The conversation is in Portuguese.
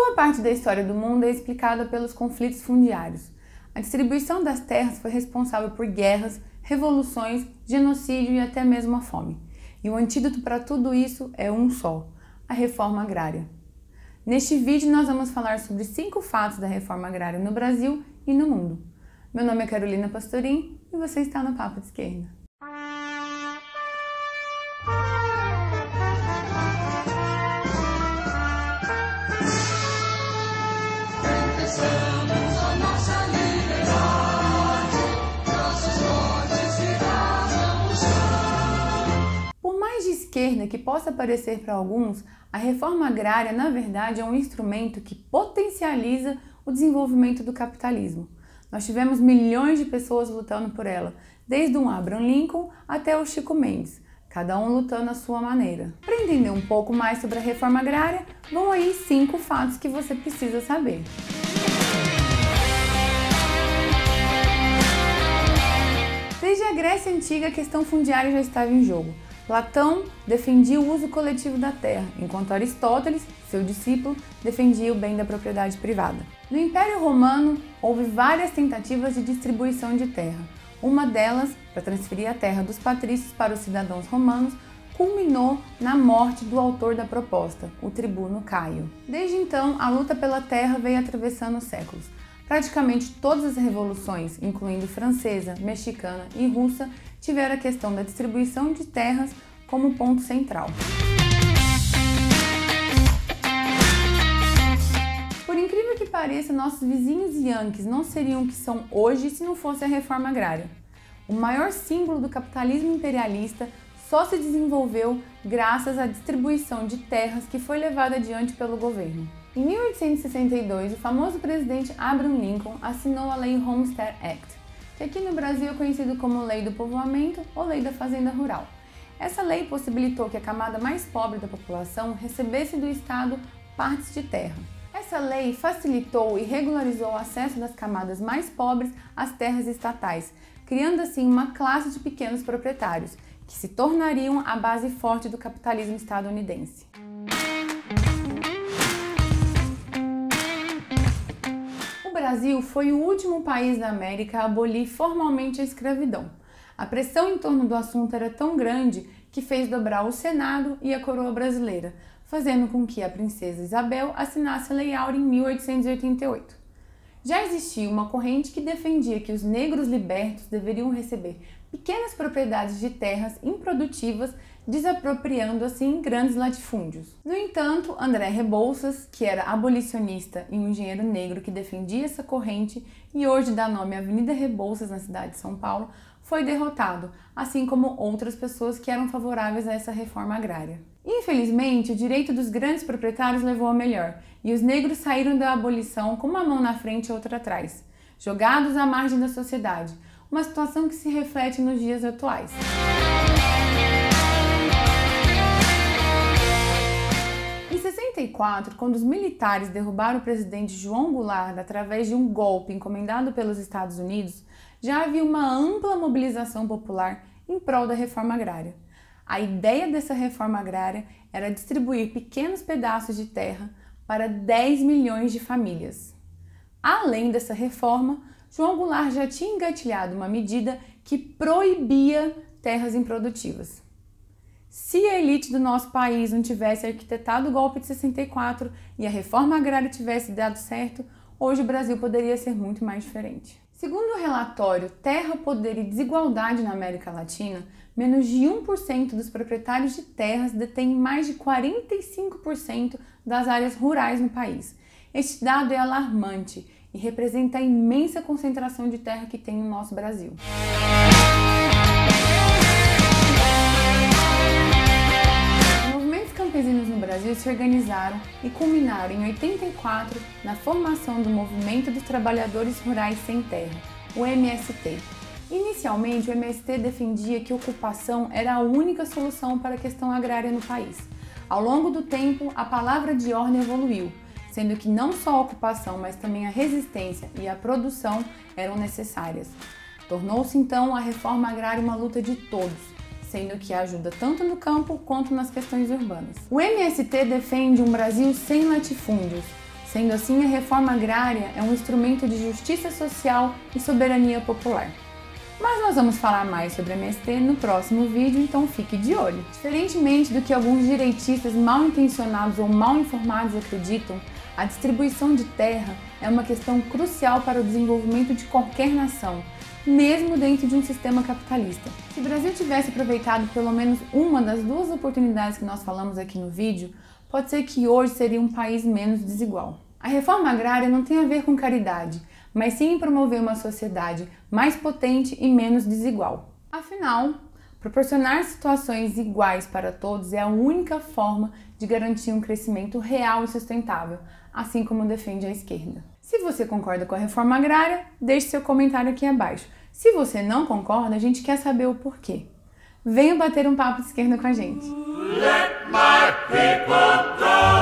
Boa parte da história do mundo é explicada pelos conflitos fundiários. A distribuição das terras foi responsável por guerras, revoluções, genocídio e até mesmo a fome. E o antídoto para tudo isso é um só: a reforma agrária. Neste vídeo nós vamos falar sobre 5 fatos da reforma agrária no Brasil e no mundo. Meu nome é Carolina Pastorim e você está no Papo de Esquerda. Por mais de esquerda que possa parecer para alguns, a reforma agrária, na verdade, é um instrumento que potencializa o desenvolvimento do capitalismo. Nós tivemos milhões de pessoas lutando por ela, desde um Abraham Lincoln até o Chico Mendes, cada um lutando à sua maneira. Para entender um pouco mais sobre a reforma agrária, vão aí 5 fatos que você precisa saber. Desde a Grécia Antiga, a questão fundiária já estava em jogo. Platão defendia o uso coletivo da terra, enquanto Aristóteles, seu discípulo, defendia o bem da propriedade privada. No Império Romano, houve várias tentativas de distribuição de terra. Uma delas, para transferir a terra dos patrícios para os cidadãos romanos, culminou na morte do autor da proposta, o tribuno Caio. Desde então, a luta pela terra veio atravessando os séculos. Praticamente todas as revoluções, incluindo francesa, mexicana e russa, tiveram a questão da distribuição de terras como ponto central. Por incrível que pareça, nossos vizinhos yankees não seriam o que são hoje se não fosse a reforma agrária. O maior símbolo do capitalismo imperialista só se desenvolveu graças à distribuição de terras que foi levada adiante pelo governo. Em 1862, o famoso presidente Abraham Lincoln assinou a Lei Homestead Act, que aqui no Brasil é conhecido como Lei do Povoamento ou Lei da Fazenda Rural. Essa lei possibilitou que a camada mais pobre da população recebesse do Estado partes de terra. Essa lei facilitou e regularizou o acesso das camadas mais pobres às terras estatais, criando assim uma classe de pequenos proprietários, que se tornariam a base forte do capitalismo estadunidense. O Brasil foi o último país da América a abolir formalmente a escravidão. A pressão em torno do assunto era tão grande que fez dobrar o Senado e a coroa brasileira, fazendo com que a princesa Isabel assinasse a Lei Áurea em 1888. Já existia uma corrente que defendia que os negros libertos deveriam receber pequenas propriedades de terras improdutivas, desapropriando assim grandes latifúndios. No entanto, André Rebouças, que era abolicionista e um engenheiro negro que defendia essa corrente e hoje dá nome à Avenida Rebouças na cidade de São Paulo, foi derrotado, assim como outras pessoas que eram favoráveis a essa reforma agrária. Infelizmente, o direito dos grandes proprietários levou a melhor, e os negros saíram da abolição com uma mão na frente e outra atrás, jogados à margem da sociedade, uma situação que se reflete nos dias atuais. Em 64, quando os militares derrubaram o presidente João Goulart através de um golpe encomendado pelos Estados Unidos, já havia uma ampla mobilização popular em prol da reforma agrária. A ideia dessa reforma agrária era distribuir pequenos pedaços de terra para 10 milhões de famílias. Além dessa reforma, João Goulart já tinha engatilhado uma medida que proibia terras improdutivas. Se a elite do nosso país não tivesse arquitetado o golpe de 64 e a reforma agrária tivesse dado certo, hoje o Brasil poderia ser muito mais diferente. Segundo o relatório Terra, Poder e Desigualdade na América Latina, menos de 1% dos proprietários de terras detêm mais de 45% das áreas rurais no país. Este dado é alarmante e representa a imensa concentração de terra que tem no nosso Brasil. Os movimentos campesinos no Brasil se organizaram e culminaram em 84 na formação do Movimento dos Trabalhadores Rurais Sem Terra, o MST. Inicialmente, o MST defendia que a ocupação era a única solução para a questão agrária no país. Ao longo do tempo, a palavra de ordem evoluiu, sendo que não só a ocupação, mas também a resistência e a produção eram necessárias. Tornou-se então a reforma agrária uma luta de todos, sendo que ajuda tanto no campo quanto nas questões urbanas. O MST defende um Brasil sem latifúndios, Sendo assim, a reforma agrária é um instrumento de justiça social e soberania popular. Mas nós vamos falar mais sobre MST no próximo vídeo, então fique de olho. Diferentemente do que alguns direitistas mal intencionados ou mal informados acreditam, a distribuição de terra é uma questão crucial para o desenvolvimento de qualquer nação, mesmo dentro de um sistema capitalista. Se o Brasil tivesse aproveitado pelo menos uma das duas oportunidades que nós falamos aqui no vídeo, pode ser que hoje seria um país menos desigual. A reforma agrária não tem a ver com caridade, mas sim em promover uma sociedade mais potente e menos desigual. Afinal, proporcionar situações iguais para todos é a única forma de garantir um crescimento real e sustentável, assim como defende a esquerda. Se você concorda com a reforma agrária, deixe seu comentário aqui abaixo. Se você não concorda, a gente quer saber o porquê. Venha bater um papo de esquerda com a gente. Let my people go.